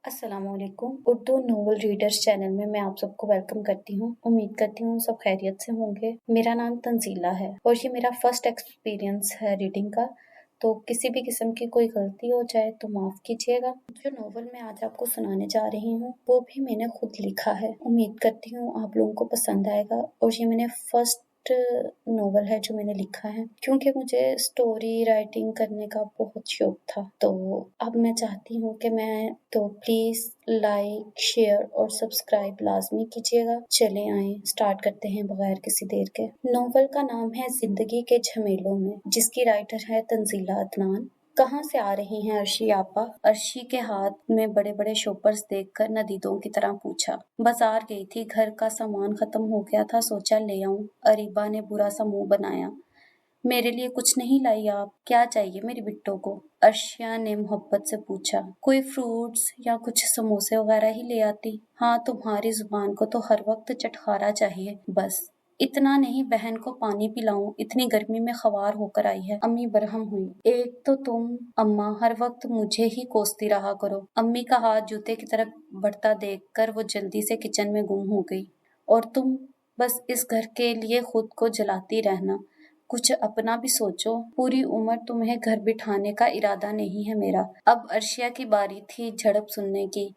अस्सलाम वालेकुम। Urdu novel readers channel में मैं आप सबको वेलकम करती हूँ। उम्मीद करती हूँ सब खैरियत से होंगे। मेरा नाम तंजीला है और ये मेरा फर्स्ट एक्सपीरियंस है रीडिंग का, तो किसी भी किस्म की कोई गलती हो जाए तो माफ़ कीजिएगा। जो नोवेल मैं आज आपको सुनाने जा रही हूँ वो भी मैंने खुद लिखा है। उम्मीद करती हूँ आप लोगों को पसंद आएगा और ये मैंने फर्स्ट नोवेल है जो मैंने लिखा है, क्योंकि मुझे स्टोरी राइटिंग करने का बहुत शौक था। तो अब मैं चाहती हूँ कि प्लीज लाइक शेयर और सब्सक्राइब लाजमी कीजिएगा। चले आए स्टार्ट करते हैं बगैर किसी देर के। नोवेल का नाम है जिंदगी के झमेलों में, जिसकी राइटर है तंजीला अदनान। कहाँ से आ रही हैं अर्शी आपा? अर्शी के हाथ में बड़े बड़े शॉपर्स देखकर नदीदों की तरह पूछा। बाजार गई थी, घर का सामान खत्म हो गया था, सोचा ले आऊं। अरीबा ने बुरा सा मुंह बनाया। मेरे लिए कुछ नहीं लाई आप? क्या चाहिए मेरी बिट्टो को? अर्शिया ने मोहब्बत से पूछा। कोई फ्रूट्स या कुछ समोसे वगैरह ही ले आती। हाँ, तुम्हारी जुबान को तो हर वक्त चटखारा चाहिए बस। इतना नहीं, बहन को पानी पिलाऊं, इतनी गर्मी में ख्वार होकर आई है। अम्मी बरहम हुई। एक तो तुम अम्मा हर वक्त मुझे ही कोसती रहा करो। अम्मी का हाथ जूते की तरफ बढ़ता देखकर वो जल्दी से किचन में गुम हो गई। और तुम बस इस घर के लिए खुद को जलाती रहना, कुछ अपना भी सोचो। पूरी उम्र तुम्हें घर बिठाने का इरादा नहीं है मेरा। अब अर्शिया की बारी थी झड़प सुनने की।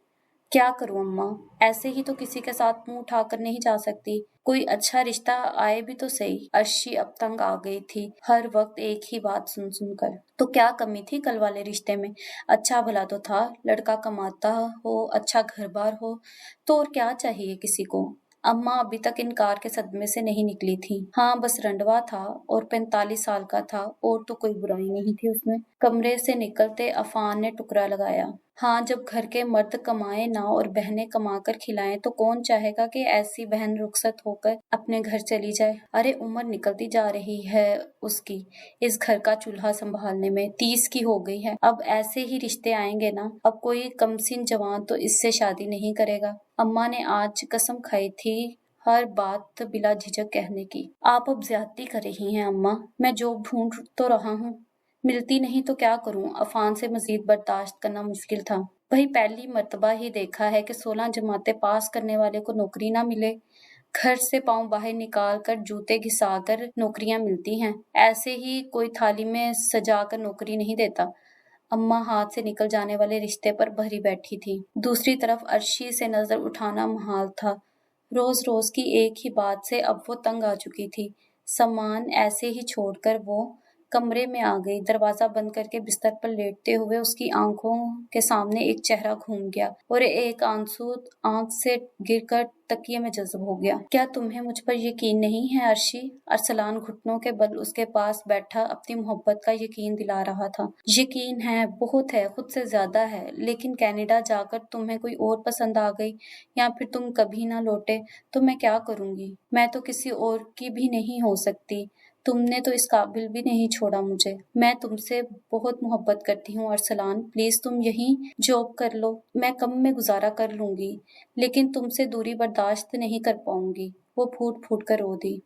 क्या करूं अम्मा, ऐसे ही तो किसी के साथ मुंह उठाकर नहीं जा सकती। कोई अच्छा रिश्ता आए भी तो सही। अर्शी अब तंग आ गई थी हर वक्त एक ही बात सुन सुनकर। तो क्या कमी थी कल वाले रिश्ते में? अच्छा भला तो था, लड़का कमाता हो, अच्छा घर बार हो, तो और क्या चाहिए किसी को? अम्मा अभी तक इनकार के सदमे से नहीं निकली थी। हाँ, बस रंडवा था और 45 साल का था, और तो कोई बुराई नहीं थी उसमें। कमरे से निकलते अफान ने टुकड़ा लगाया। हाँ, जब घर के मर्द कमाए ना और बहनें कमाकर खिलाएं तो कौन चाहेगा कि ऐसी बहन रुखसत होकर अपने घर चली जाए। अरे उम्र निकलती जा रही है उसकी इस घर का चूल्हा संभालने में, 30 की हो गई है। अब ऐसे ही रिश्ते आएंगे ना। अब कोई कमसिन जवान तो इससे शादी नहीं करेगा। अम्मा ने आज कसम खाई थी हर बात बिला झिझक कहने की। आप अब ज्यादती कर रही हैं अम्मा। मैं जॉब ढूंढ तो रहा हूँ, मिलती नहीं तो क्या करूं? अफान से मजीद बर्दाश्त करना मुश्किल था। वही पहली मर्तबा ही देखा है कि 16 जमातें पास करने वाले को नौकरी ना मिले। घर से पांव बाहर निकाल कर जूते घिसाकर नौकरियां मिलती हैं, ऐसे ही कोई थाली में सजा कर नौकरी नहीं देता। अम्मा हाथ से निकल जाने वाले रिश्ते पर भरी बैठी थी। दूसरी तरफ अर्शी से नजर उठाना मुहाल था। रोज रोज की एक ही बात से अब वो तंग आ चुकी थी। सामान ऐसे ही छोड़कर वो कमरे में आ गई। दरवाजा बंद करके बिस्तर पर लेटते हुए उसकी आंखों के सामने एक चेहरा घूम गया और एक आंसू आंख से गिरकर तकिए में जज्ब हो गया। क्या तुम्हें मुझ पर यकीन नहीं है अर्शी? अरसलान घुटनों के बल उसके पास बैठा अपनी मोहब्बत का यकीन दिला रहा था। यकीन है, बहुत है, खुद से ज्यादा है, लेकिन कनाडा जाकर तुम्हें कोई और पसंद आ गई या फिर तुम कभी ना लौटे तो मैं क्या करूंगी? मैं तो किसी और की भी नहीं हो सकती। तुमने तो इस काबिल भी नहीं छोड़ा मुझे। मैं तुमसे बहुत मोहब्बत करती हूँ अरसलान, प्लीज तुम यहीं जॉब कर लो, मैं कम में गुजारा कर लूंगी, लेकिन तुमसे दूरी बर्दाश्त नहीं कर पाऊंगी। वो फूट फूट कर रो दी।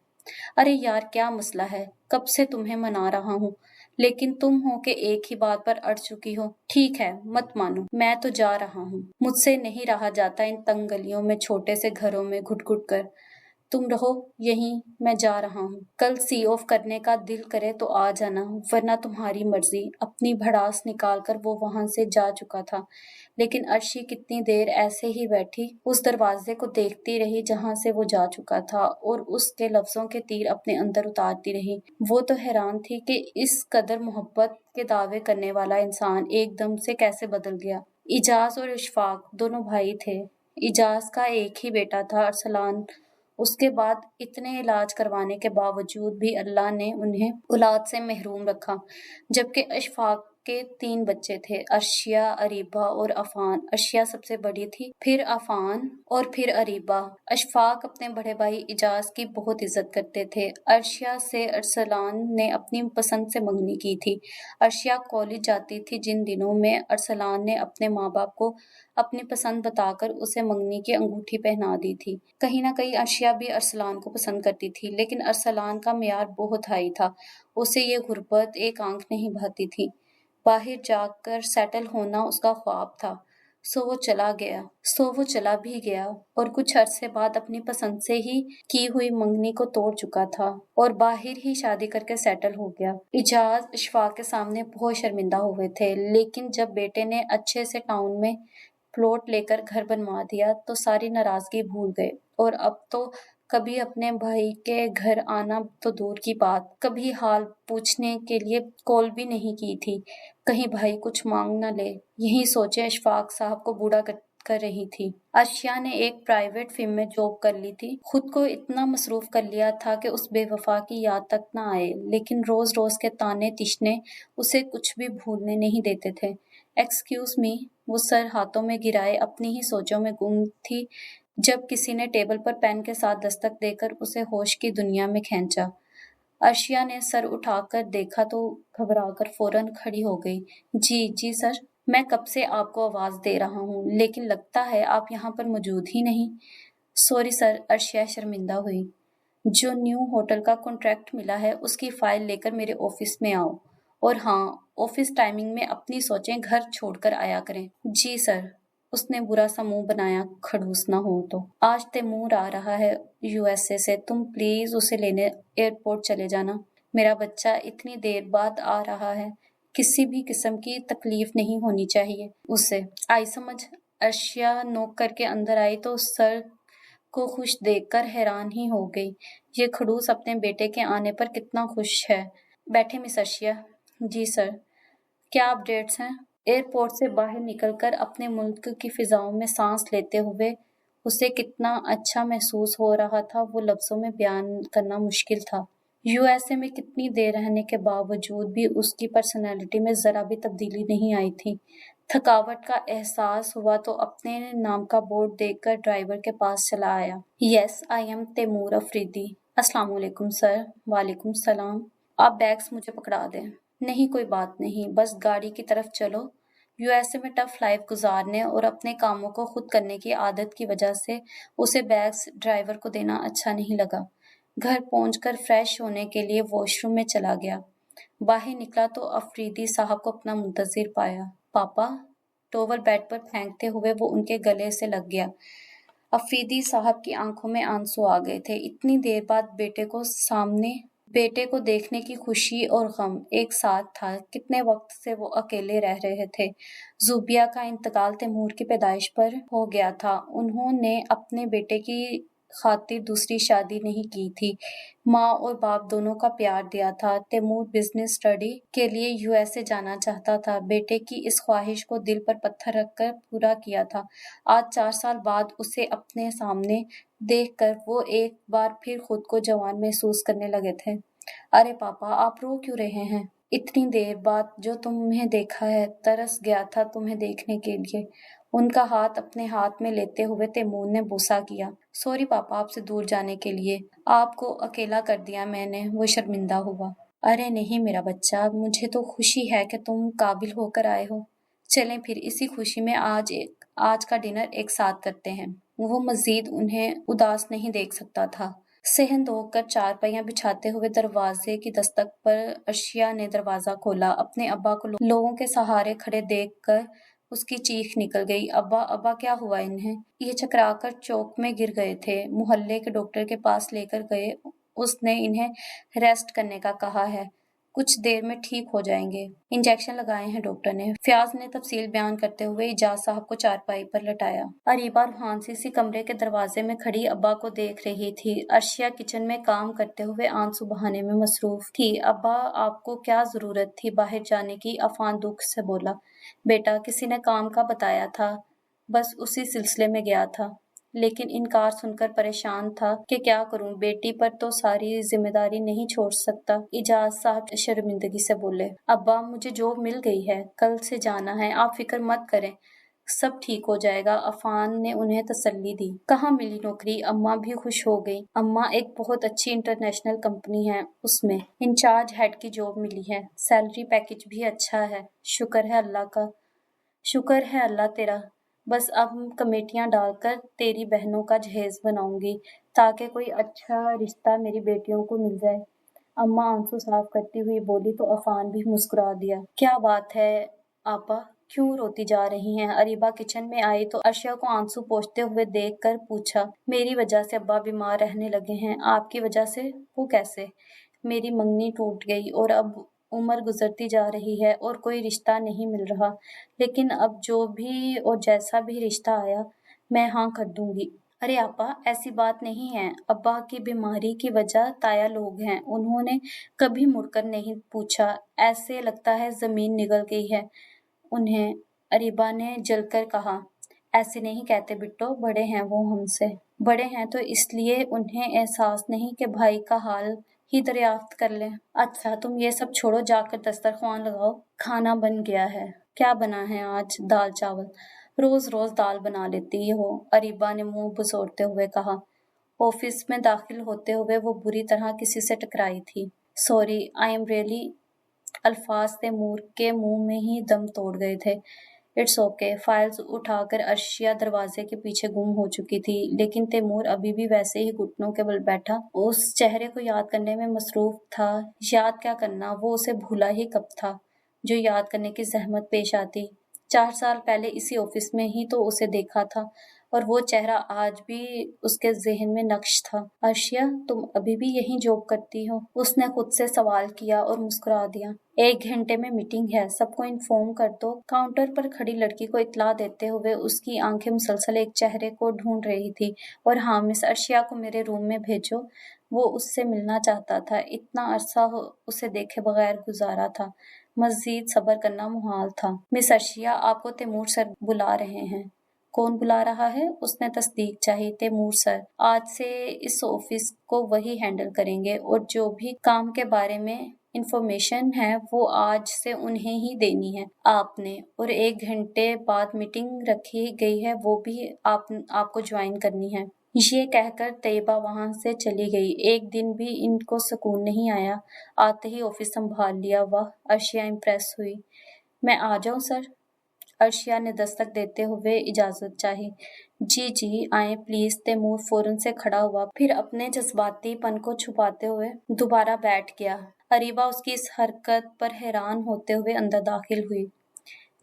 अरे यार, क्या मसला है? कब से तुम्हें मना रहा हूँ, लेकिन तुम हो के एक ही बात पर अड़ चुकी हो। ठीक है, मत मानो, मैं तो जा रहा हूँ। मुझसे नहीं रहा जाता इन तंग गलियों में, छोटे से घरों में घुट घुट कर। तुम रहो यहीं, मैं जा रहा हूँ। कल सी ऑफ करने का दिल करे तो आ जाना, वरना तुम्हारी मर्जी। अपनी भड़ास निकाल कर वो वहां से जा चुका था, लेकिन अर्शी कितनी देर ऐसे ही बैठी उस दरवाजे को देखती रही जहां से वो जा चुका था, और उसके लफ्जों के तीर अपने अंदर उतारती रही। वो तो हैरान थी कि इस कदर मोहब्बत के दावे करने वाला इंसान एकदम से कैसे बदल गया। इजाज और इशफाक दोनों भाई थे। इजाज का एक ही बेटा था, अरसलान। उसके बाद इतने इलाज करवाने के बावजूद भी अल्लाह ने उन्हें औलाद से महरूम रखा, जबकि अशफाक के 3 बच्चे थे, अर्शिया, अरीबा और अफान। अर्शिया सबसे बड़ी थी, फिर अफान और फिर अरीबा। अशफाक अपने बड़े भाई इजाज की बहुत इज्जत करते थे। अर्शिया से अरसलान ने अपनी पसंद से मंगनी की थी। अर्शिया कॉलेज जाती थी जिन दिनों में अरसलान ने अपने माँ बाप को अपनी पसंद बताकर उसे मंगनी की अंगूठी पहना दी थी। कहीं ना कहीं अर्शिया भी अरसलान को पसंद करती थी, लेकिन अरसलान का मेयार बहुत हाई था। उसे ये गुर्बत एक आंख नहीं भाती थी। बाहर जाकर सेटल होना उसका ख्वाब था। सो वो चला भी गया और कुछ अरसे बाद अपनी पसंद से ही की हुई मंगनी को तोड़ चुका था और बाहर ही शादी करके सेटल हो गया। इजाज इशफाक के सामने बहुत शर्मिंदा हुए थे, लेकिन जब बेटे ने अच्छे से टाउन में प्लॉट लेकर घर बनवा दिया तो सारी नाराजगी भूल गए और अब तो कभी अपने भाई के घर आना तो दूर की बात, कभी हाल पूछने के लिए कॉल भी नहीं की थी, कहीं भाई कुछ मांग न ले। यही सोचे अशफाक साहब को बूढ़ा कर रही थी। अर्शिया ने एक प्राइवेट फर्म में जॉब कर ली थी। खुद को इतना मसरूफ कर लिया था कि उस बेवफा की याद तक न आए, लेकिन रोज रोज के ताने तिश्ने उसे कुछ भी भूलने नहीं देते थे। एक्सक्यूज मी, वो सर हाथों में गिराए अपनी ही सोचों में गुम थी जब किसी ने टेबल पर पेन के साथ दस्तक देकर उसे होश की दुनिया में खींचा। अर्शिया ने सर उठाकर देखा तो घबराकर फौरन खड़ी हो गई। जी सर, मैं कब से आपको आवाज दे रहा हूँ, लेकिन लगता है आप यहाँ पर मौजूद ही नहीं। सॉरी सर, अर्शिया शर्मिंदा हुई। जो न्यू होटल का कॉन्ट्रैक्ट मिला है उसकी फाइल लेकर मेरे ऑफिस में आओ, और हाँ, ऑफिस टाइमिंग में अपनी सोचें घर छोड़कर आया करें। जी सर, उसने बुरा सा मुंह बनाया, खड़ूस ना हो तो। आज तैमूर आ रहा है यूएसए से, तुम प्लीज उसे लेने एयरपोर्ट चले जाना। मेरा बच्चा इतनी देर बाद आ रहा है, किसी भी किस्म की तकलीफ नहीं होनी चाहिए उसे। आई समझ। अर्शिया नोक करके अंदर आई तो सर को खुश देखकर हैरान ही हो गई। ये खड़ूस अपने बेटे के आने पर कितना खुश है। बैठे मिस अर्शिया। जी सर। क्या अपडेट्स हैं? एयरपोर्ट से बाहर निकलकर अपने मुल्क की फिजाओं में सांस लेते हुए उसे कितना अच्छा महसूस हो रहा था वो लफ्जों में बयान करना मुश्किल था। यूएसए में कितनी देर रहने के बावजूद भी उसकी पर्सनैलिटी में जरा भी तब्दीली नहीं आई थी। थकावट का एहसास हुआ तो अपने नाम का बोर्ड देखकर ड्राइवर के पास चला आया। Yes, I am Taimur Afridi. अस्सलाम वालेकुम सर। वालेकुम सलाम। आप बैग्स मुझे पकड़ा दें। नहीं, कोई बात नहीं, बस गाड़ी की तरफ चलो। यूएसए में टफ लाइफ गुजारने और अपने कामों को खुद करने की आदत की वजह से उसे बैग्स ड्राइवर को देना अच्छा नहीं लगा। घर पहुंचकर फ्रेश होने के लिए वॉशरूम में चला गया। बाहर निकला तो अफरीदी साहब को अपना मुंतजिर पाया। पापा, टॉवल बेड पर फेंकते हुए वो उनके गले से लग गया। अफरीदी साहब की आंखों में आंसू आ गए थे। इतनी देर बाद बेटे को देखने की खुशी और गम एक साथ था। कितने वक्त से वो अकेले रह रहे थे। जुबिया का इंतकाल तैमूर की पैदाइश पर हो गया था। उन्होंने अपने बेटे की खातिर दूसरी शादी नहीं की थी। माँ और बाप दोनों का प्यार दिया था। तैमूर बिजनेस स्टडी के लिए यूएसए जाना चाहता था। बेटे की इस ख्वाहिश को दिल पर पत्थर रखकर पूरा किया था। आज 4 साल बाद उसे अपने सामने देखकर वो एक बार फिर खुद को जवान महसूस करने लगे थे। अरे पापा, आप रो क्यों रहे हैं? इतनी देर बाद जो तुम्हें देखा है, तरस गया था तुम्हें देखने के लिए। उनका हाथ अपने हाथ में लेते हुए तैमूर ने बुसा किया। सॉरी पापा, आपसे दूर जाने के लिए, आपको अकेला कर दिया मैंने। वो शर्मिंदा हुआ। अरे नहीं मेरा बच्चा, मुझे तो खुशी है कि तुम काबिल होकर आए हो। चलें फिर, इसी खुशी में आज का डिनर एक साथ करते हैं। वो मजीद उन्हें उदास नहीं देख सकता था। सेहन धोकर चारपाइयां बिछाते हुए दरवाजे की दस्तक पर अर्शिया ने दरवाजा खोला। अपने अब्बा को लोगों के सहारे खड़े देखकर उसकी चीख निकल गई। अब्बा, अब्बा, क्या हुआ इन्हें? ये चकराकर चौक में गिर गए थे। मोहल्ले के डॉक्टर के पास लेकर गए। उसने इन्हें रेस्ट करने का कहा है, कुछ देर में ठीक हो जाएंगे। इंजेक्शन लगाए हैं डॉक्टर ने। फयाज ने तफसील बयान करते हुए इजाज साहब को चारपाई पर लटाया। अरीबा रूहानसी सी कमरे के दरवाजे में खड़ी अब्बा को देख रही थी। अर्शिया किचन में काम करते हुए आंसू बहाने में मसरूफ थी। अब्बा, आपको क्या जरूरत थी बाहर जाने की? अफान दुख से बोला। बेटा, किसी ने काम का बताया था, बस उसी सिलसिले में गया था, लेकिन इनकार सुनकर परेशान था कि क्या करूं, बेटी पर तो सारी जिम्मेदारी नहीं छोड़ सकता। इजाज साहब शर्मिंदगी से बोले। अब्बा, मुझे जॉब मिल गई है, कल से जाना है, आप फिक्र मत करें, सब ठीक हो जाएगा। अफान ने उन्हें तसल्ली दी। कहाँ मिली नौकरी? अम्मा भी खुश हो गई। अम्मा, एक बहुत अच्छी इंटरनेशनल कंपनी है, उसमें इंचार्ज हेड की जॉब मिली है। सैलरी पैकेज भी अच्छा है। शुक्र है अल्लाह तेरा। बस अब कमेटियां डालकर तेरी बहनों का जहेज बनाऊंगी ताकि कोई अच्छा रिश्ता मेरी बेटियों को मिल जाए। अम्मा आंसू साफ करती हुई बोली तो अफान भी मुस्कुरा दिया। क्या बात है आपा, क्यों रोती जा रही हैं? अरीबा किचन में आई तो अर्शिया को आंसू पोंछते हुए देखकर पूछा, मेरी वजह से अब्बा बीमार रहने लगे हैं। आपकी वजह से? वो कैसे? मेरी मंगनी टूट गई और अब उम्र गुजरती जा रही है और कोई रिश्ता नहीं मिल रहा। लेकिन अब जो भी और जैसा भी रिश्ता आया, मैं हाँ कर दूंगी। अरे आपा, ऐसी बात नहीं है। अब्बा की बीमारी की वजह ताया लोग हैं। उन्होंने कभी मुड़कर नहीं पूछा। ऐसे लगता है जमीन निगल गई है उन्हें। अरीबा ने जलकर कहा, ऐसे नहीं कहते बिट्टो, बड़े हैं वो हमसे। बड़े हैं तो इसलिए उन्हें एहसास नहीं कि भाई का हाल ही दरियाफ्त कर लें। अच्छा तुम ये सब छोड़ो, जाकर दस्तरख्वान लगाओ, खाना बन गया है। क्या बना है आज? दाल चावल। रोज रोज दाल बना लेती हो, अरीबा ने मुंह बसोरते हुए कहा। ऑफिस में दाखिल होते हुए वो बुरी तरह किसी से टकराई थी। Sorry, I am really. अल्फाज तैमूर के मुंह में ही दम तोड़ गए थे। It's okay. फाइल्स उठाकर अर्शिया दरवाजे के पीछे गुम हो चुकी थी, लेकिन तैमूर अभी भी वैसे ही घुटनों के बल बैठा उस चेहरे को याद करने में मसरूफ था। याद क्या करना, वो उसे भूला ही कब था जो याद करने की जहमत पेश आती। 4 साल पहले इसी ऑफिस में ही तो उसे देखा था और वो चेहरा आज भी उसके ज़हन में नक्श था। अर्शिया, तुम अभी भी यहीं जॉब करती हो? उसने खुद से सवाल किया और मुस्कुरा दिया। 1 घंटे में मीटिंग है, सबको इन्फॉर्म कर दो। काउंटर पर खड़ी लड़की को इत्तला देते हुए उसकी आंखें मुसलसल एक चेहरे को ढूंढ रही थी। और हाँ, मिस अर्शिया को मेरे रूम में भेजो, वो उससे मिलना चाहता था। इतना अरसा उसे देखे बगैर गुजारा था। मजीद सब्र करना मुहाल था। मिस अर्शिया, आपको तैमूर सर बुला रहे हैं। कौन बुला रहा है? उसने तस्दीक चाही। तैमूर सर। आज से इस ऑफिस को वही हैंडल करेंगे और जो भी काम के बारे में इंफॉर्मेशन है वो आज से उन्हें ही देनी है आपने। और 1 घंटे बाद मीटिंग रखी गई है, वो भी आपको ज्वाइन करनी है। ये कहकर तैयबा वहां से चली गई। एक दिन भी इनको सुकून नहीं आया। आते ही ऑफिस संभाल लिया। वाह, अर्शिया इम्प्रेस हुई। मैं आ जाऊं सर? अर्शिया ने दस्तक देते हुए इजाजत चाही। जी जी आए प्लीज। तैमूर फौरन से खड़ा हुआ, फिर अपने जज्बातीपन को छुपाते हुए दोबारा बैठ गया। अरीबा उसकी इस हरकत पर हैरान होते हुए अंदर दाखिल हुई।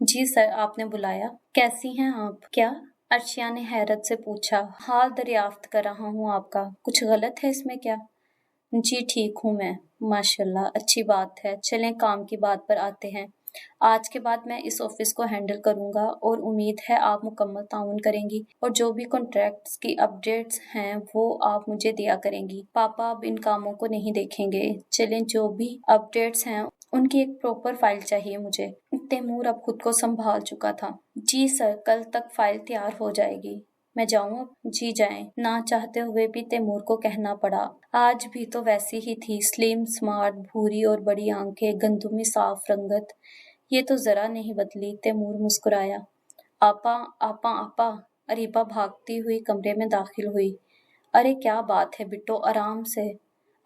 जी सर, आपने बुलाया? कैसी हैं आप? क्या? अर्शिया ने हैरत से पूछा। हाल दरियाफ्त कर रहा हूँ आपका। कुछ गलत है इसमें क्या? जी ठीक हूँ मैं। माशाल्लाह, अच्छी बात है। चलें काम की बात पर आते हैं। आज के बाद मैं इस ऑफिस को हैंडल करूंगा और उम्मीद है आप मुकम्मल ताउन करेंगी और जो भी कॉन्ट्रैक्ट्स की अपडेट्स हैं वो आप मुझे दिया करेंगी। पापा अब इन कामों को नहीं देखेंगे। चलें, जो भी अपडेट्स हैं उनकी एक प्रॉपर फाइल चाहिए मुझे। तैमूर अब खुद को संभाल चुका था। जी सर, कल तक फाइल तैयार हो जाएगी। मैं जाऊं अब? जी जाएं। ना चाहते हुए भी तैमूर को कहना पड़ा। आज भी तो वैसी ही थी, स्लिम, स्मार्ट, भूरी और बड़ी आंखें, गंदुमी साफ रंगत। ये तो जरा नहीं बदली। तैमूर मुस्कुराया। आपा आपा आपा। अरीबा भागती हुई कमरे में दाखिल हुई। अरे क्या बात है बिट्टो, आराम से।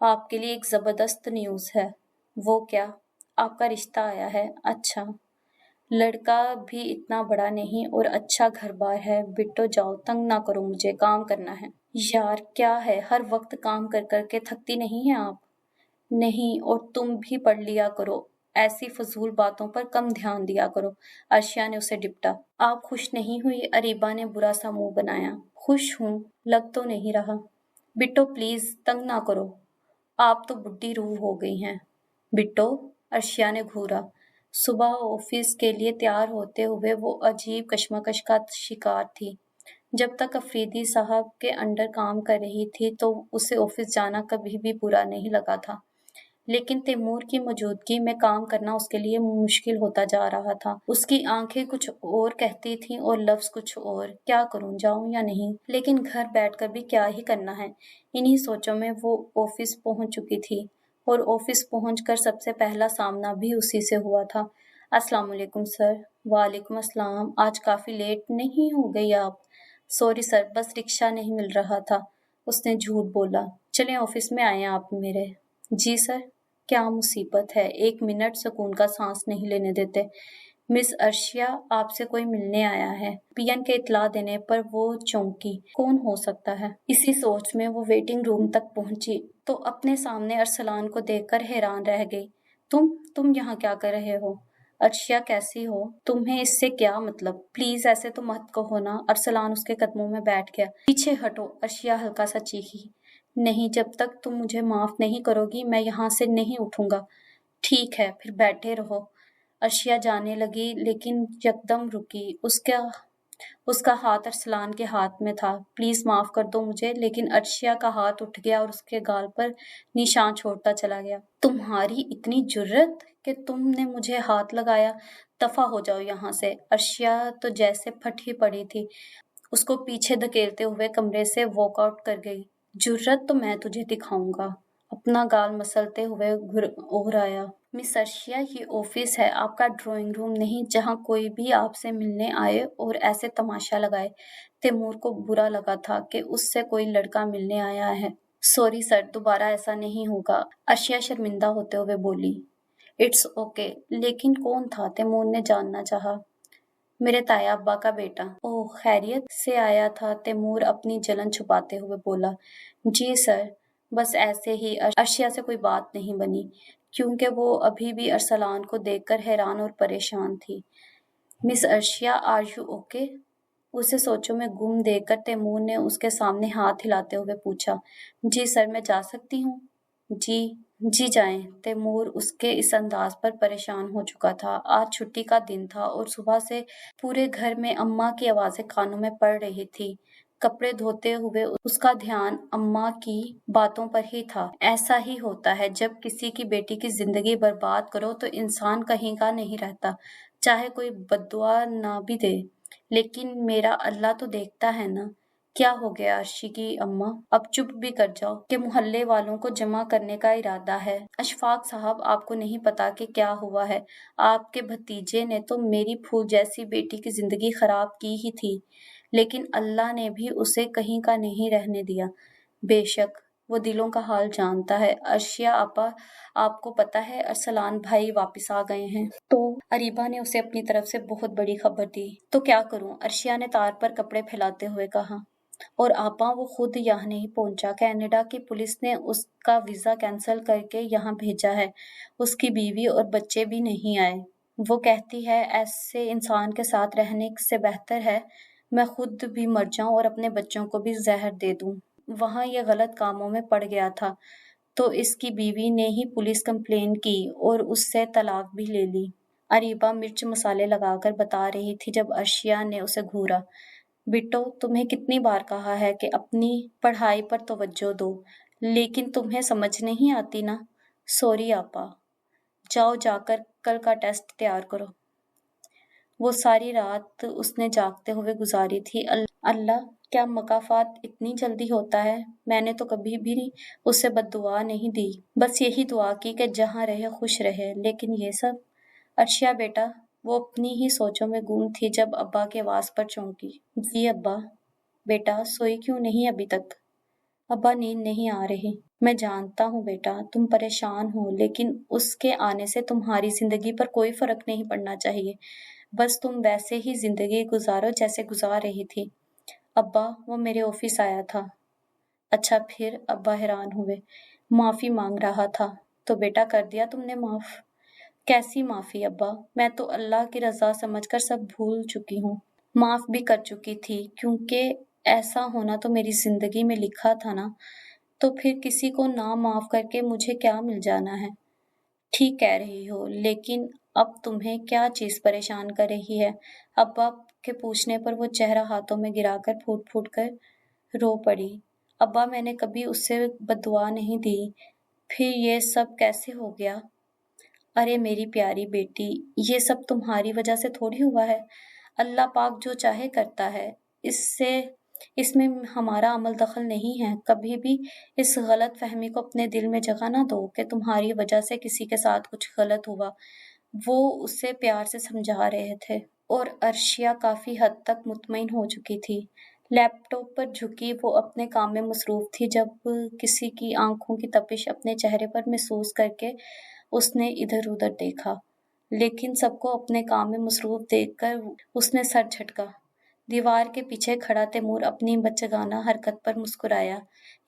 आपके लिए एक जबरदस्त न्यूज़ है। वो क्या? आपका रिश्ता आया है। अच्छा। लड़का भी इतना बड़ा नहीं और अच्छा घर बार है। बिट्टो जाओ, तंग ना करो मुझे, काम करना है। यार क्या है, हर वक्त काम कर करके थकती नहीं है आप? नहीं, और तुम भी पढ़ लिया करो। ऐसी फजूल बातों पर कम ध्यान दिया करो। अर्शिया ने उसे डिपटा। आप खुश नहीं हुई? अरीबा ने बुरा सा मुंह बनाया। खुश हूँ, लग तो नहीं रहा। बिट्टो प्लीज, तंग ना करो। आप तो बुढ़ी रूह हो गई हैं। बिट्टो, अर्शिया ने घूरा। सुबह ऑफिस के लिए तैयार होते हुए वो अजीब कश्मकश का शिकार थी। जब तक अफरीदी साहब के अंडर काम कर रही थी तो उसे ऑफिस जाना कभी भी बुरा नहीं लगा था, लेकिन तैमूर की मौजूदगी में काम करना उसके लिए मुश्किल होता जा रहा था। उसकी आंखें कुछ और कहती थीं और लफ्ज कुछ और। क्या करूं, जाऊं या नहीं? लेकिन घर बैठकर भी क्या ही करना है। इन्हीं सोचों में वो ऑफिस पहुंच चुकी थी और ऑफिस पहुंचकर सबसे पहला सामना भी उसी से हुआ था। अस्सलाम वालेकुम सर। वालेकुम अस्सलाम। आज काफी लेट नहीं हो गई आप? सॉरी सर, बस रिक्शा नहीं मिल रहा था। उसने झूठ बोला। चलें, ऑफिस में आए आप मेरे। जी सर। क्या मुसीबत है, 1 मिनट सुकून का सांस नहीं लेने देते। मिस अर्शिया, आपसे कोई मिलने आया है। पीएन के इत्तला देने पर वो चौंकी। कौन हो सकता है? इसी सोच में वो वेटिंग रूम तक पहुंची तो अपने सामने अरसलान को देखकर हैरान रह गई। तुम यहाँ क्या कर रहे हो? अर्शिया कैसी हो? तुम्हें इससे क्या मतलब? प्लीज ऐसे तो मत कहो ना। अरसलान उसके कदमों में बैठ गया। पीछे हटो, अर्शिया हल्का सा चीखी। नहीं, जब तक तुम मुझे माफ नहीं करोगी मैं यहाँ से नहीं उठूंगा। ठीक है, फिर बैठे रहो। अर्शिया जाने लगी लेकिन यकदम रुकी। उसका हाथ अरसलान के हाथ में था। प्लीज माफ कर दो मुझे। लेकिन अर्शिया का हाथ उठ गया और उसके गाल पर निशान छोड़ता चला गया। तुम्हारी इतनी जुर्रत कि तुमने मुझे हाथ लगाया। दफा हो जाओ यहाँ से। अर्शिया तो जैसे फट ही पड़ी थी। उसको पीछे धकेलते हुए कमरे से वॉकआउट कर गई। जुर्रत तो मैं तुझे दिखाऊंगा। अपना गाल मसलते हुए घुराया। मिस अर्शिया, ये ऑफिस है, आपका ड्राइंग रूम नहीं जहाँ कोई भी आपसे मिलने आए और ऐसे तमाशा लगाए। तैमूर को बुरा लगा था कि उससे कोई लड़का मिलने आया है। सॉरी सर, दोबारा ऐसा नहीं होगा। अर्शिया शर्मिंदा होते हुए बोली। It's okay. लेकिन कौन था? तैमूर ने जानना चाहा। मेरे ताया अब्बा का बेटा। ओह, खैरियत से आया था? तैमूर अपनी जलन छुपाते हुए बोला। जी सर, बस ऐसे ही। अर्शिया से कोई बात नहीं बनी क्योंकि वो अभी भी अरसलान को देखकर हैरान और परेशान थी। Miss Arshia, are you okay? उसे सोचों में गुम देखकर तैमूर ने उसके सामने हाथ हिलाते हुए पूछा। जी सर, मैं जा सकती हूँ? जी जाएं। तैमूर उसके इस अंदाज पर परेशान हो चुका था। आज छुट्टी का दिन था और सुबह से पूरे घर में अम्मा की आवाजें कानों में पड़ रही थी। कपड़े धोते हुए उसका ध्यान अम्मा की बातों पर ही था। ऐसा ही होता है, जब किसी की बेटी की जिंदगी बर्बाद करो तो इंसान कहीं का नहीं रहता, चाहे कोई बद्दुआ ना भी दे। लेकिन मेरा अल्लाह तो देखता है ना। क्या हो गया अर्शी की अम्मा? अब चुप भी कर जाओ कि मोहल्ले वालों को जमा करने का इरादा है। अशफाक साहब, आपको नहीं पता कि क्या हुआ है। आपके भतीजे ने तो मेरी फूल जैसी बेटी की जिंदगी खराब की ही थी, लेकिन अल्लाह ने भी उसे कहीं का नहीं रहने दिया। बेशक वो दिलों का हाल जानता है। अर्शिया आपा, आपको पता है अरसलान भाई वापस आ गए हैं? तो अरीबा ने उसे अपनी तरफ से बहुत बड़ी खबर दी। तो क्या करूं? अर्शिया ने तार पर कपड़े फैलाते हुए कहा। और आपा, वो खुद यहाँ नहीं पहुंचा। कनाडा की पुलिस ने उसका वीजा कैंसिल करके यहाँ भेजा है। उसकी बीवी और बच्चे भी नहीं आए। वो कहती है ऐसे इंसान के साथ रहने से बेहतर है मैं खुद भी मर जाऊं और अपने बच्चों को भी जहर दे दूं। वहां ये गलत कामों में पड़ गया था तो इसकी बीवी ने ही पुलिस कंप्लेन की और उससे तलाक भी ले ली। अरीबा मिर्च मसाले लगाकर बता रही थी जब अर्शिया ने उसे घूरा। बिट्टो, तुम्हें कितनी बार कहा है कि अपनी पढ़ाई पर तवज्जो दो, लेकिन तुम्हें समझ नहीं आती ना। सॉरी आपा। जाओ, जाकर कल का टेस्ट तैयार करो। वो सारी रात उसने जागते हुए गुजारी थी। अल्लाह, क्या मकाफात इतनी जल्दी होता है? मैंने तो कभी भी उसे बद्दुआ नहीं दी, बस यही दुआ की कि जहाँ रहे खुश रहे। लेकिन ये सब। अर्शिया बेटा, वो अपनी ही सोचों में गुम थी जब अब्बा की आवाज पर चौंकी। जी अब्बा। बेटा, सोई क्यों नहीं अभी तक? अब्बा, नींद नहीं आ रही। मैं जानता हूँ बेटा, तुम परेशान हो, लेकिन उसके आने से तुम्हारी जिंदगी पर कोई फर्क नहीं पड़ना चाहिए। बस तुम वैसे ही जिंदगी गुजारो जैसे गुजार रही थी। अब्बा, वो मेरे ऑफिस आया था। अच्छा, फिर? अब्बा हैरान हुए। माफी मांग रहा था। तो बेटा, कर दिया तुमने माफ? कैसी माफी अब्बा? मैं तो अल्लाह की रजा समझकर सब भूल चुकी हूँ। माफ भी कर चुकी थी क्योंकि ऐसा होना तो मेरी जिंदगी में लिखा था ना। तो फिर किसी को ना माफ करके मुझे क्या मिल जाना है? ठीक कह रही हो, लेकिन अब तुम्हें क्या चीज परेशान कर रही है? अब्बा के पूछने पर वो चेहरा हाथों में गिराकर फूट फूट कर रो पड़ी। अब्बा, मैंने कभी उससे बददुआ नहीं दी। फिर ये सब कैसे हो गया? अरे मेरी प्यारी बेटी, ये सब तुम्हारी वजह से थोड़ी हुआ है। अल्लाह पाक जो चाहे करता है। इससे इसमें हमारा अमल दखल नहीं है। कभी भी इस गलत फहमी को अपने दिल में जगह ना दो कि तुम्हारी वजह से किसी के साथ कुछ गलत हुआ। वो उसे प्यार से समझा रहे थे और अर्शिया काफी हद तक मुतमईन हो चुकी थी। लैपटॉप पर झुकी वो अपने काम में मसरूफ थी जब किसी की आंखों की तपिश अपने चेहरे पर महसूस करके उसने इधर उधर देखा, लेकिन सबको अपने काम में मसरूफ देखकर उसने सर झटका। दीवार के पीछे खड़ा तैमूर अपनी बच्चेगाना हरकत पर मुस्कुराया।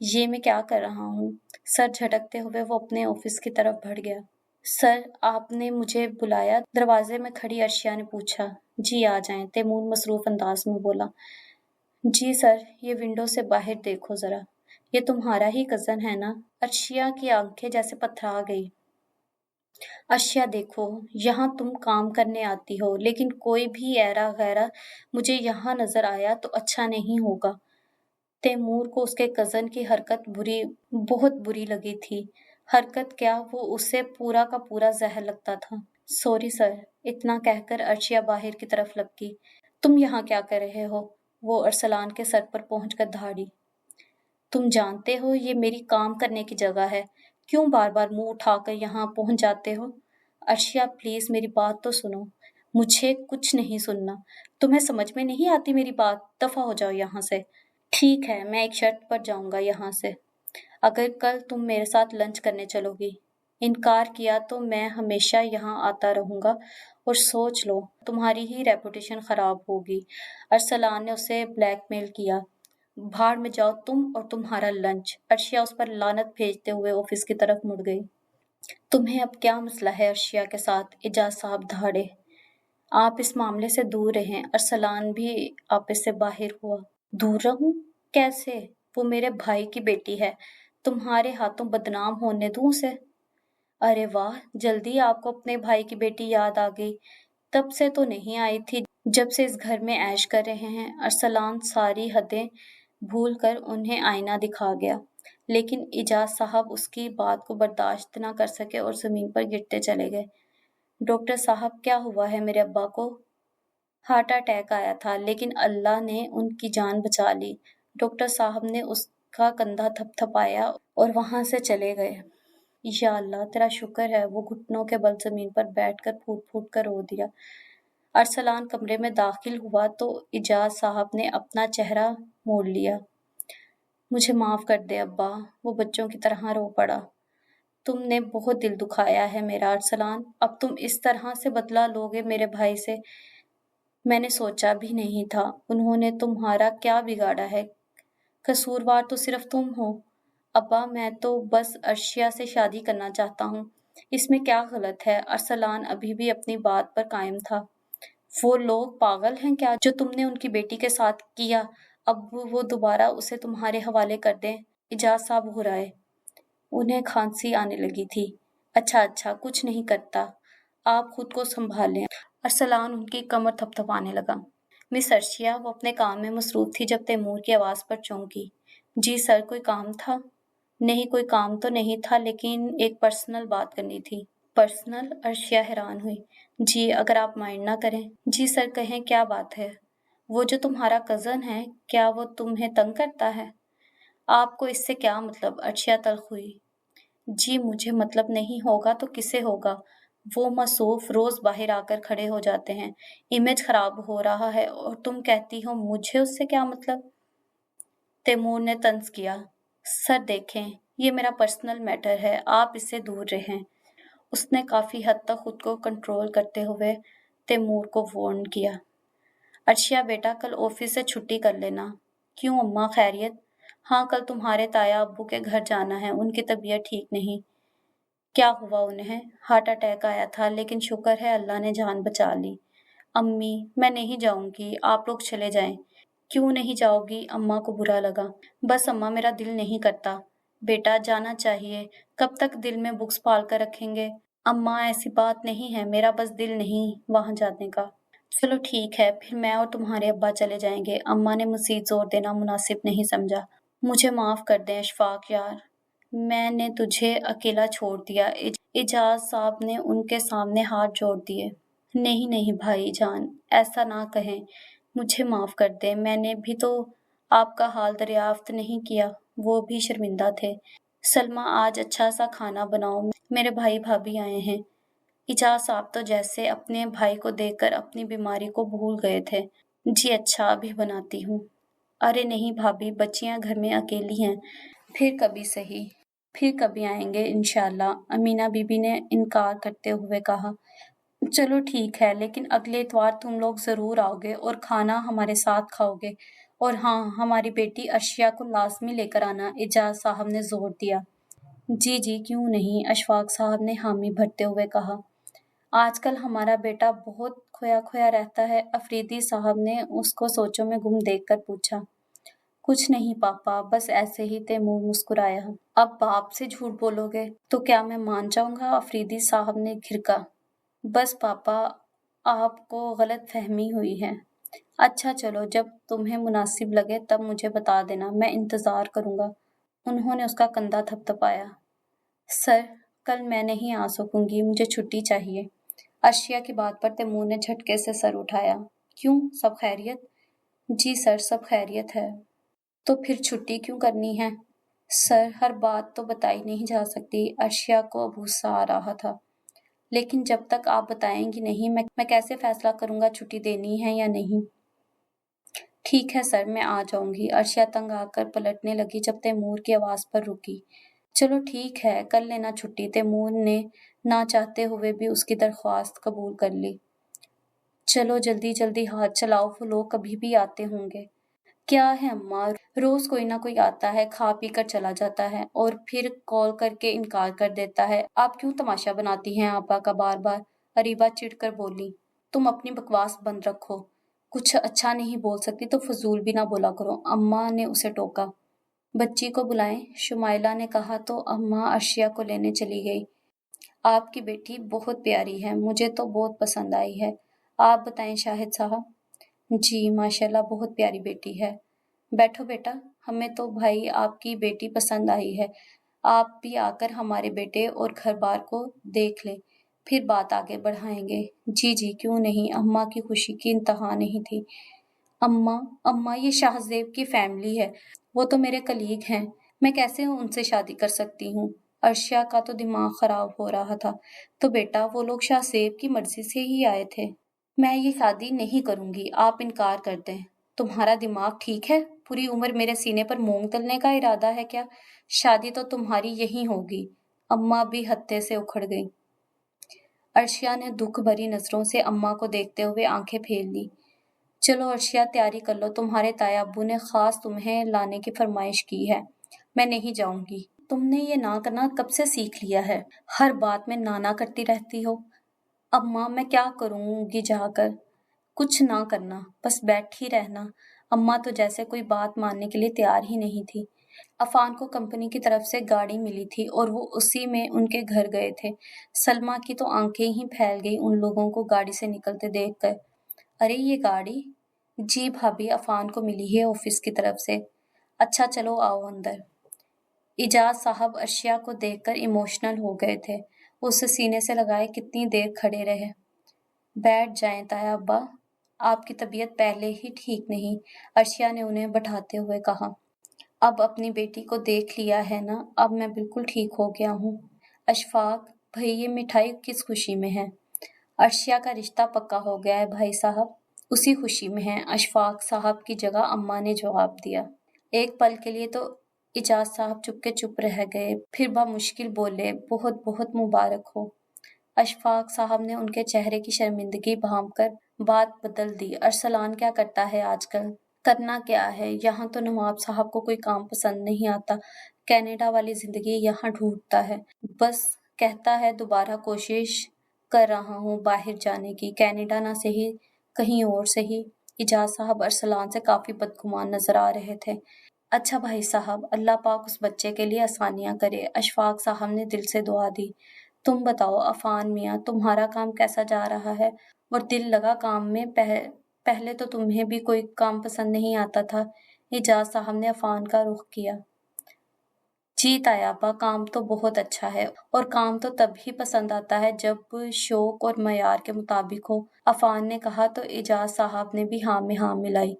ये मैं क्या कर रहा हूँ? सर झटकते हुए वो अपने ऑफिस की तरफ बढ़ गया। सर, आपने मुझे बुलाया? दरवाजे में खड़ी अर्शिया ने पूछा। जी आ जाएं, तैमूर मसरूफ अंदाज में बोला। जी सर, ये विंडो से बाहर देखो जरा, ये तुम्हारा ही कजन है ना? अर्शिया की आंखें जैसे पथरा गई। अर्शिया देखो, यहाँ तुम काम करने आती हो, लेकिन कोई भी ऐरा गैरा मुझे यहाँ नजर आया तो अच्छा नहीं होगा। तैमूर को उसके कज़न की हरकत बहुत बुरी लगी थी। हरकत क्या, वो उसे पूरा का पूरा ज़हर लगता था। सॉरी सर, इतना कहकर अर्शिया बाहर की तरफ लपकी। तुम यहाँ क्या कर रहे हो? वो अरसलान के सर पर पहुंचकर दहाड़ी। तुम जानते हो ये मेरी काम करने की जगह है, क्यों बार बार मुंह उठाकर यहाँ पहुंच जाते हो? अर्शिया प्लीज मेरी बात तो सुनो। मुझे कुछ नहीं सुनना। तुम्हें समझ में नहीं आती मेरी बात? दफा हो जाओ यहाँ से। ठीक है, मैं एक शर्त पर जाऊंगा यहाँ से। अगर कल तुम मेरे साथ लंच करने चलोगी। इनकार किया तो मैं हमेशा यहाँ आता रहूंगा, और सोच लो तुम्हारी ही रेपुटेशन खराब होगी। अरसलान ने उसे ब्लैकमेल किया। भाड़ में जाओ तुम और तुम्हारा लंच। अर्शिया उस पर लानत भेजते हुए ऑफिस की तरफ मुड़ गई। तुम्हें अब क्या मसला है अर्शिया के साथ? एजाज साहब दहाड़े। आप इस मामले से दूर रहें। अरसलान भी ऑफिस से बाहर हुआ। दूर रहूं? कैसे? वो मेरे भाई की बेटी है, तुम्हारे हाथों बदनाम होने दूं उसे? अरे वाह, जल्दी आपको अपने भाई की बेटी याद आ गई। तब से तो नहीं आई थी जब से इस घर में ऐश कर रहे हैं। अरसलान सारी हदें भूल कर उन्हें आईना दिखा गया, लेकिन इजाज साहब उसकी बात को बर्दाश्त न कर सके और जमीन पर गिरते चले गए। डॉक्टर साहब, क्या हुआ है मेरे अब्बा को? हार्ट अटैक आया था, लेकिन अल्लाह ने उनकी जान बचा ली। डॉक्टर साहब ने उसका कंधा थपथपाया और वहां से चले गए। या अल्लाह, तेरा शुक्र है। वो घुटनों के बल जमीन पर बैठकर फूट फूट कर रो दिया। अरसलान कमरे में दाखिल हुआ तो इजाज साहब ने अपना चेहरा मोड़ लिया। मुझे माफ कर दे अब्बा, वो बच्चों की तरह रो पड़ा। तुमने बहुत दिल दुखाया है मेरा अरसलान, अब तुम इस तरह से बदला लोगे मेरे भाई से? मैंने सोचा भी नहीं था। उन्होंने तुम्हारा क्या बिगाड़ा है? कसूरवार तो सिर्फ तुम हो। अब्बा, मैं तो बस अर्शिया से शादी करना चाहता हूँ, इसमें क्या गलत है? अरसलान अभी भी अपनी बात पर कायम था। वो लोग पागल हैं क्या जो तुमने उनकी बेटी के साथ किया? अब वो दोबारा उसे तुम्हारे हवाले कर दें? इजाज साहब घुराए। उन्हें खांसी आने लगी थी। अच्छा अच्छा, कुछ नहीं करता, आप खुद को संभालें। अरसलान उनकी कमर थपथपाने लगा। मिस अर्शिया, वो अपने काम में मसरूफ थी जब तैमूर की आवाज पर चौंकी। जी सर, कोई काम था? नहीं, कोई काम तो नहीं था, लेकिन एक पर्सनल बात करनी थी। पर्सनल? अर्शिया हैरान हुई। जी, अगर आप माइंड ना करें। जी सर, कहें, क्या बात है? वो जो तुम्हारा कजन है, क्या वो तुम्हें तंग करता है? आपको इससे क्या मतलब? अर्शिया तल्ख हुई। जी, मुझे मतलब नहीं होगा तो किसे होगा? वो मसूफ रोज बाहर आकर खड़े हो जाते हैं। इमेज खराब हो रहा है और तुम कहती हो मुझे उससे क्या मतलब? तैमूर ने तंज किया। सर देखें, ये मेरा पर्सनल मैटर है, आप इससे दूर रहें। उसने काफी हद तक खुद को कंट्रोल करते हुए तैमूर को वार्न किया। अर्शिया बेटा, कल ऑफिस से छुट्टी कर लेना। क्यों अम्मा, खैरियत? हाँ, कल तुम्हारे ताया अब्बू के घर जाना है, उनकी तबीयत ठीक नहीं। क्या हुआ उन्हें? हार्ट अटैक आया था, लेकिन शुक्र है अल्लाह ने जान बचा ली। अम्मी, मैं नहीं जाऊंगी, आप लोग चले जाएं। क्यों नहीं जाओगी? अम्मा को बुरा लगा। बस अम्मा, मेरा दिल नहीं करता। बेटा, जाना चाहिए। कब तक दिल में बुक्स पाल कर रखेंगे? अम्मा, ऐसी बात नहीं है, मेरा बस दिल नहीं वहां जाने का। चलो ठीक है, फिर मैं और तुम्हारे अब्बा चले जाएंगे। अम्मा ने मजीद जोर देना मुनासिब नहीं समझा। मुझे माफ कर दे अशफाक यार, मैंने तुझे अकेला छोड़ दिया। इजाज साहब ने उनके सामने हाथ जोड़ दिए। नहीं नहीं भाई जान, ऐसा ना कहें, मुझे माफ कर दे। मैंने भी तो आपका हाल दरियाफ्त नहीं किया। वो भी शर्मिंदा थे। सलमा, आज अच्छा सा खाना बनाओ, मेरे भाई भाभी आए हैं। इजाज साहब तो जैसे अपने भाई को देखकर अपनी बीमारी को भूल गए थे। जी अच्छा, अभी बनाती हूँ। अरे नहीं भाभी, बच्चियां घर में अकेली हैं, फिर कभी सही, फिर कभी आएंगे इंशाल्लाह, अमीना बीबी ने इनकार करते हुए कहा। चलो ठीक है, लेकिन अगले इतवार तुम लोग जरूर आओगे और खाना हमारे साथ खाओगे। और हाँ, हमारी बेटी अर्शिया को लाजमी लेकर आना, इजाज साहब ने जोर दिया। जी जी क्यों नहीं, अशफाक साहब ने हामी भरते हुए कहा। आजकल हमारा बेटा बहुत खोया खोया रहता है, अफरीदी साहब ने उसको सोचों में गुम देखकर पूछा। कुछ नहीं पापा, बस ऐसे ही, तैमूर मुस्कुराया। अब बाप से झूठ बोलोगे तो क्या मैं मान जाऊंगा, अफरीदी साहब ने घिरका। बस पापा, आपको गलत फहमी हुई है। अच्छा चलो, जब तुम्हें मुनासिब लगे तब मुझे बता देना, मैं इंतजार करूंगा। उन्होंने उसका कंधा थपथपाया। सर, कल मैं नहीं आ सकूंगी, मुझे छुट्टी चाहिए। अर्शिया की बात पर तैमूर ने झटके से सर उठाया। क्यों, सब खैरियत? जी सर, सब खैरियत है। तो फिर छुट्टी क्यों करनी है? सर, हर बात तो बताई नहीं जा सकती, अर्शिया को अब गुस्सा आ रहा था। लेकिन जब तक आप बताएंगी नहीं, मैं कैसे फैसला करूंगा छुट्टी देनी है या नहीं? ठीक है सर, मैं आ जाऊंगी। अर्शिया तंग आकर पलटने लगी जब तैमूर की आवाज पर रुकी। चलो ठीक है, कर लेना छुट्टी। तैमूर ने ना चाहते हुए भी उसकी दरख्वास्त कबूल कर ली। चलो जल्दी जल्दी हाथ चलाओ, वो लोग कभी भी आते होंगे। क्या है अम्मा, रोज कोई ना कोई आता है, खा पी कर चला जाता है और फिर कॉल करके इनकार कर देता है। आप क्यों तमाशा बनाती हैं आपा का बार बार? अरीबा चिढ़कर बोली। तुम अपनी बकवास बंद रखो। कुछ अच्छा नहीं बोल सकती तो फजूल भी ना बोला करो, अम्मा ने उसे टोका। बच्ची को बुलाएं, शुमाइला ने कहा तो अम्मा अर्शिया को लेने चली गई। आपकी बेटी बहुत प्यारी है, मुझे तो बहुत पसंद आई है। आप बताएं शाहिद साहब। जी माशाल्लाह, बहुत प्यारी बेटी है। बैठो बेटा, हमें तो भाई आपकी बेटी पसंद आई है। आप भी आकर हमारे बेटे और घर बार को देख ले, फिर बात आगे बढ़ाएंगे। जी जी क्यों नहीं, अम्मा की खुशी की इंतहा नहीं थी। अम्मा, अम्मा ये शाहजेब की फैमिली है, वो तो मेरे कलीग हैं, मैं कैसे उनसे शादी कर सकती हूँ? अर्शिया का तो दिमाग खराब हो रहा था। तो बेटा, वो लोग शाहजेब की मर्जी से ही आए थे। मैं ये शादी नहीं करूंगी, आप इनकार कर दें। तुम्हारा दिमाग ठीक है? पूरी उम्र मेरे सीने पर मूंग तलने का इरादा है क्या? शादी तो तुम्हारी यही होगी। अम्मा भी हत्थे से उखड़ गई। अर्शिया ने दुख भरी नजरों से अम्मा को देखते हुए आंखें फेर ली। चलो अर्शिया, तैयारी कर लो, तुम्हारे ताया अब्बू ने खास तुम्हें लाने की फरमाइश की है। मैं नहीं जाऊंगी। तुमने ये ना करना कब से सीख लिया है? हर बात में ना ना करती रहती हो। अम्मा, मैं क्या करूंगी जाकर? कुछ ना करना, बस बैठी रहना। अम्मा तो जैसे कोई बात मानने के लिए तैयार ही नहीं थी। अफान को कंपनी की तरफ से गाड़ी मिली थी और वो उसी में उनके घर गए थे। सलमा की तो आंखें ही फैल गई उन लोगों को गाड़ी से निकलते देखकर। अरे ये गाड़ी? जी भाभी, अफान को मिली है ऑफिस की तरफ से। अच्छा चलो आओ अंदर। इजाज साहब अर्शिया को देखकर इमोशनल हो गए थे। उसे सीने से लगाए कितनी देर खड़े रहे। बैठ जाएं ताया अब्बा, आपकी तबीयत पहले ही ठीक नहीं, अर्शिया ने उन्हें बैठाते हुए कहा। अब अपनी बेटी को देख लिया है ना, अब मैं बिल्कुल ठीक हो गया हूँ। अशफाक भाई, ये मिठाई किस खुशी में है? अर्शिया का रिश्ता पक्का हो गया है भाई साहब, उसी खुशी में है, अशफाक साहब की जगह अम्मा ने जवाब दिया। एक पल के लिए तो इजाज साहब चुप रह गए, फिर मुश्किल बोले, बहुत बहुत मुबारक हो। अशफाक साहब ने उनके चेहरे की शर्मिंदगी भांपकर बात बदल दी। अरसलान क्या करता है आजकल? करना क्या है, यहाँ तो नवाब साहब को कोई काम पसंद नहीं आता, कनाडा वाली जिंदगी यहाँ ढूंढता है। बस कहता है दोबारा कोशिश कर रहा हूँ बाहर जाने की, कनाडा ना सही कहीं और सही। इजाज साहब अरसलान से काफी बदगुमान नजर आ रहे थे। अच्छा भाई साहब, अल्लाह पाक उस बच्चे के लिए आसानियां करे, अशफाक साहब ने दिल से दुआ दी। तुम बताओ अफान मियाँ, तुम्हारा काम कैसा जा रहा है? और दिल लगा काम में? पहले तो तुम्हें भी कोई काम पसंद नहीं आता था। इजाज साहब ने अफान का रुख किया। जी तायाबा, काम तो बहुत अच्छा है, और काम तो तभी पसंद आता है जब शौक और मयार के मुताबिक हो, अफान ने कहा तो इजाज साहब ने भी हाँ में हाँ मिलाई।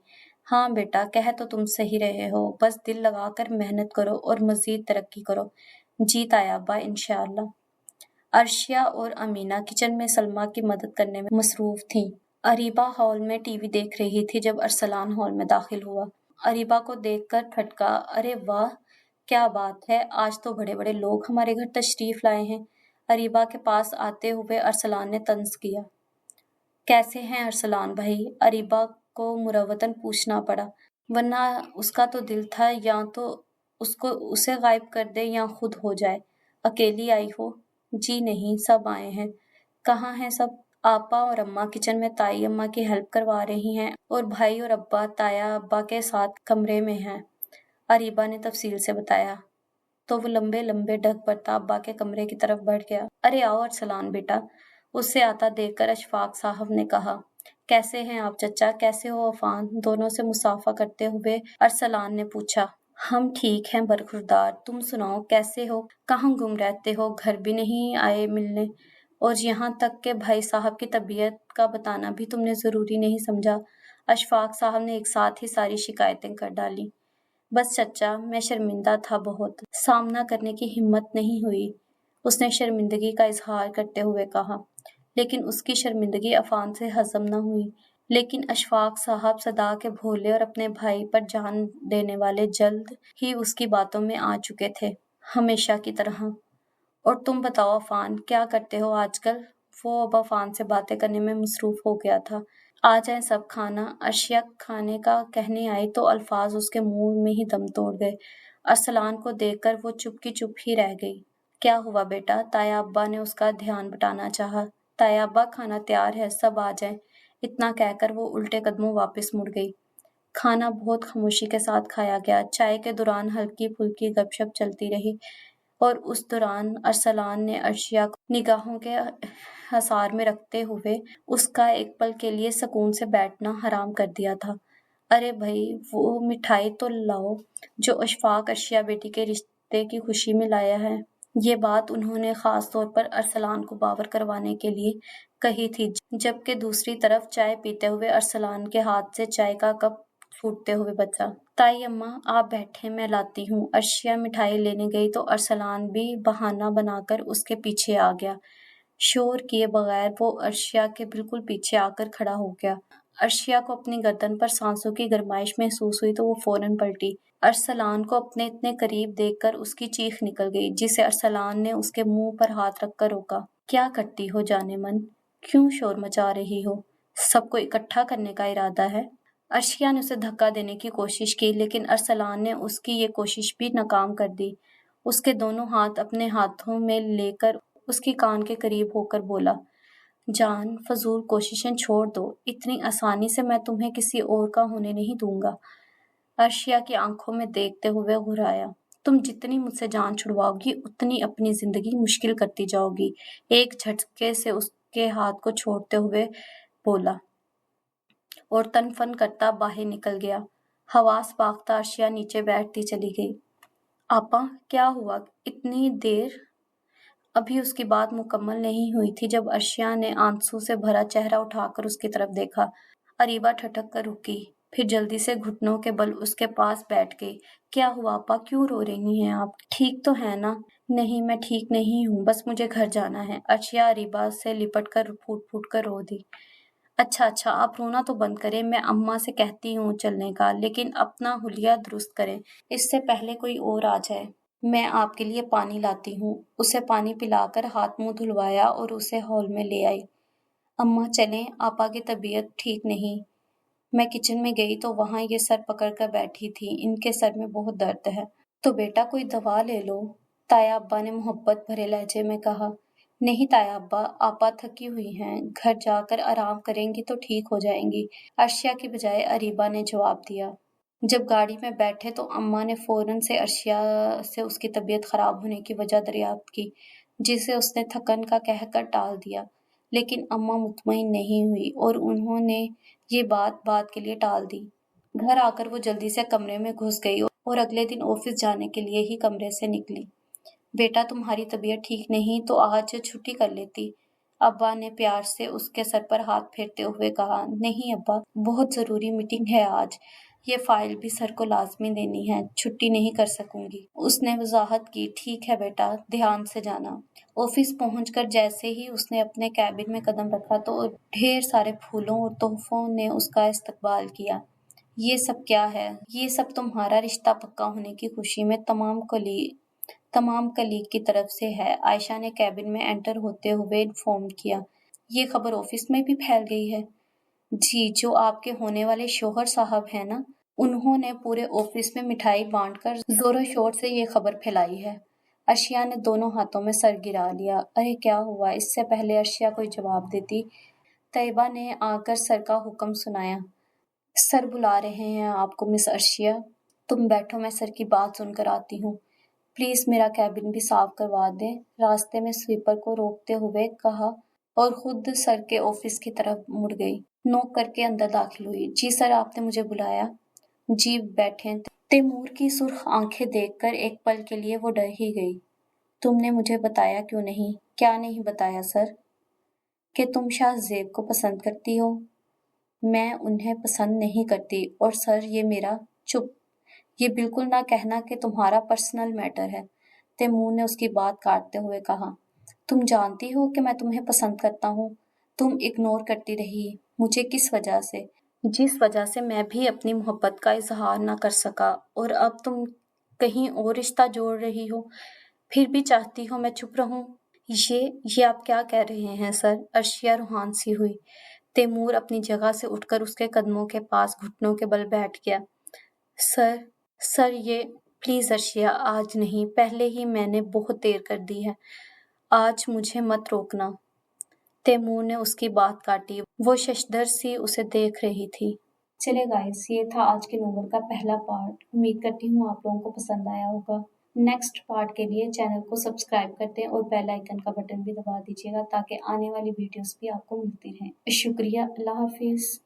हाँ बेटा, कह तो तुम सही रहे हो, बस दिल लगाकर मेहनत करो और मजीद तरक्की करो। जी तायाबा, इंशाअल्लाह। अर्शिया और अमीना किचन में सलमा की मदद करने में मसरूफ थीं। अरीबा हॉल में टीवी देख रही थी जब अरसलान हॉल में दाखिल हुआ। अरीबा को देखकर फटका। अरे वाह, क्या बात है, आज तो बड़े बड़े लोग हमारे घर तशरीफ लाए हैं। अरीबा के पास आते हुए अरसलान ने तंज किया। कैसे हैं अरसलान भाई? अरीबा को मुरवतन पूछना पड़ा, वरना उसका तो दिल था या तो उसे गायब कर दे या खुद हो जाए। अकेली आई हो? जी नहीं, सब आए हैं। कहाँ हैं सब? आपा और अम्मा किचन में ताई अम्मा की हेल्प करवा रही हैं और भाई और अब्बा ताया अब्बा के साथ कमरे में हैं, अरीबा ने तफसील से बताया। तो वो लंबे लंबे ढक पड़ता अब्बा के कमरे की तरफ बढ़ गया। अरे आओ अरसलान बेटा, उससे आता देखकर अशफाक साहब ने कहा। कैसे हैं आप चचा, कैसे हो अफान? दोनों से मुसाफा करते हुए अरसलान ने पूछा। हम ठीक हैं बरखुरदार, तुम सुनाओ कैसे हो? कहाँ गुम रहते हो? घर भी नहीं आए मिलने, और यहाँ तक के भाई साहब की तबीयत का बताना भी तुमने जरूरी नहीं समझा। अशफाक साहब ने एक साथ ही सारी शिकायतें कर डाली। बस चचा, मैं शर्मिंदा था बहुत, सामना करने की हिम्मत नहीं हुई, उसने शर्मिंदगी का इजहार करते हुए कहा। लेकिन उसकी शर्मिंदगी अफान से हजम न हुई। लेकिन अशफाक साहब सदा के भोले और अपने भाई पर जान देने वाले जल्द ही उसकी बातों में आ चुके थे, हमेशा की तरह। और तुम बताओ अफान, क्या करते हो आजकल? वो अब अफान से बातें करने में मसरूफ हो गया था। आ जाए सब खाना, अशिया खाने का कहने आई तो अल्फाज उसके मुंह में ही दम तोड़ गए। अरसलान को देखकर वो चुप की चुप ही रह गई। क्या हुआ बेटा? ताया अब्बा ने उसका ध्यान बटाना चाहा। ताया अब्बा, खाना तैयार है, सब आ जाएं। इतना कहकर वो उल्टे कदमों वापस मुड़ गई। खाना बहुत खामोशी के साथ खाया गया। चाय के दौरान हल्की फुल्की गपशप चलती रही और उस दौरान अरसलान ने अर्शिया को निगाहों के हसार में रखते हुए उसका एक पल के लिए सुकून से बैठना हराम कर दिया था। अरे भाई, वो मिठाई तो लाओ जो अशफाक अर्शिया बेटी के रिश्ते की खुशी में लाया है। ये बात उन्होंने खास तौर पर अरसलान को बावर करवाने के लिए कही थी, जबकि दूसरी तरफ चाय पीते हुए अरसलान के हाथ से चाय का कप फूटते हुए बचा। ताई अम्मा, आप बैठे, मैं लाती हूँ। अर्शिया मिठाई लेने गई तो अरसलान भी बहाना बनाकर उसके पीछे आ गया। शोर किए बगैर वो अर्शिया के बिल्कुल पीछे आकर खड़ा हो गया। अर्शिया को अपनी गर्दन पर सांसों की गरमाइश महसूस हुई तो वो फौरन पलटी। अरसलान को अपने इतने करीब देखकर उसकी चीख निकल गई, जिसे अरसलान ने उसके मुंह पर हाथ रखकर रोका। क्या करती हो जाने मन? क्यों शोर मचा रही हो? सबको इकट्ठा करने का इरादा है? अर्शिया ने उसे धक्का देने की कोशिश की, लेकिन अरसलान ने उसकी ये कोशिश भी नाकाम कर दी। उसके दोनों हाथ अपने हाथों में लेकर उसकी कान के करीब होकर बोला, जान, फजूल कोशिशें छोड़ दो, इतनी आसानी से मैं तुम्हें किसी और का होने नहीं दूंगा। अर्शिया की आंखों में देखते हुए घुराया। तुम जितनी मुझसे जान छुड़वाओगी उतनी अपनी जिंदगी मुश्किल करती जाओगी। एक झटके से उसके हाथ को छोड़ते हुए बोला और तनफन करता बाहर निकल गया। हवास पाख्ता अर्शिया नीचे बैठती चली गई। आपा, क्या हुआ इतनी देर? अभी उसकी बात मुकम्मल नहीं हुई थी जब अर्शिया ने आंसू से भरा चेहरा उठाकर उसकी तरफ देखा। अरीबा ठठक कर रुकी, फिर जल्दी से घुटनों के बल उसके पास बैठ गई। क्या हुआ आपा, क्यों रो रही हैं आप? ठीक तो है ना? नहीं, मैं ठीक नहीं हूँ, बस मुझे घर जाना है। अर्शिया अरीबा से लिपट कर फूट फूट कर रो दी। अच्छा अच्छा, आप रोना तो बंद करें, मैं अम्मा से कहती हूँ चलने का, लेकिन अपना हुलिया दुरुस्त करें, इससे पहले कोई और आ जाए। मैं आपके लिए पानी लाती हूँ। उसे पानी पिलाकर हाथ मुंह धुलवाया और उसे हॉल में ले आई। अम्मा चलें, आपा की तबीयत ठीक नहीं। मैं किचन में गई तो वहां ये सर पकड़ कर बैठी थी। इनके सर में बहुत दर्द है। तो बेटा कोई दवा ले लो, ताया अब्बा ने मोहब्बत भरे लहजे में कहा। नहीं ताया अब्बा, आपा थकी हुई हैं, घर जाकर आराम करेंगी तो ठीक हो जाएंगी, अर्शिया की बजाय अरीबा ने जवाब दिया। जब गाड़ी में बैठे तो अम्मा ने फौरन से अर्शिया से उसकी तबीयत खराब होने की वजह दरियाफ्त की, जिसे उसने थकन का कहकर टाल दिया। लेकिन अम्मा मुतमईन नहीं हुई और उन्होंने ये बात बात के लिए टाल दी। घर आकर वो जल्दी से कमरे में घुस गई और अगले दिन ऑफिस जाने के लिए ही कमरे से निकली। बेटा, तुम्हारी तबीयत ठीक नहीं तो आज छुट्टी कर लेती, अब्बा ने प्यार से उसके सर पर हाथ फेरते हुए कहा। नहीं अब्बा, बहुत जरूरी मीटिंग है आज, ये फाइल भी सर को लाजमी देनी है, छुट्टी नहीं कर सकूंगी, उसने वजाहत की। ठीक है बेटा, ध्यान से जाना। ऑफिस पहुंचकर जैसे ही उसने अपने कैबिन में कदम रखा तो ढेर सारे फूलों और तोहफों ने उसका इस्तकबाल किया। ये सब क्या है? ये सब तुम्हारा रिश्ता पक्का होने की खुशी में तमाम कलीग की तरफ से है, आयशा ने कैबिन में एंटर होते हुए इन्फॉर्म किया। ये खबर ऑफिस में भी फैल गई है? जी, जो आपके होने वाले शोहर साहब हैं ना, उन्होंने पूरे ऑफिस में मिठाई बांटकर जोरों शोर से ये खबर फैलाई है। अर्शिया ने दोनों हाथों में सर गिरा लिया। अरे क्या हुआ? इससे पहले अर्शिया कोई जवाब देती, तैयबा ने आकर सर का हुक्म सुनाया। सर बुला रहे हैं आपको मिस अर्शिया। तुम बैठो, मैं सर की बात सुनकर आती हूँ। प्लीज मेरा कैबिन भी साफ करवा दें, रास्ते में स्वीपर को रोकते हुए कहा और खुद सर के ऑफिस की तरफ मुड़ गई। नॉक करके अंदर दाखिल हुई। जी सर, आपने मुझे बुलाया? जी बैठे। तैमूर की सुर्ख आंखें देखकर एक पल के लिए वो डर ही गई। तुमने मुझे बताया क्यों नहीं? क्या नहीं बताया सर? कि तुम शाहजेब को पसंद करती हो। मैं उन्हें पसंद नहीं करती और सर ये मेरा चुप, ये बिल्कुल ना कहना कि तुम्हारा पर्सनल मैटर है। तैमूर ने उसकी बात काटते हुए कहा, तुम जानती हो कि मैं तुम्हें पसंद करता हूँ। तुम इग्नोर करती रही मुझे किस वजह से? जिस वजह से मैं भी अपनी मोहब्बत का इजहार ना कर सका, और अब तुम कहीं और रिश्ता जोड़ रही हो, फिर भी चाहती हो मैं चुप रहूं। ये आप क्या कह रहे हैं सर? अर्शिया रूहान सी हुई। तैमूर अपनी जगह से उठकर उसके कदमों के पास घुटनों के बल बैठ गया। सर सर ये प्लीज अर्शिया, आज नहीं, पहले ही मैंने बहुत देर कर दी है। आज मुझे मत रोकना। तैमूर ने उसकी बात काटी। वो शशदर सी उसे देख रही थी। चले गाइस, ये था आज के नोवेल का पहला पार्ट। उम्मीद करती हूँ आप लोगों को पसंद आया होगा। नेक्स्ट पार्ट के लिए चैनल को सब्सक्राइब कर दें और बेल आइकन का बटन भी दबा दीजिएगा ताकि आने वाली वीडियोस भी आपको मिलती रहें। शुक्रिया, अल्लाह हाफिज।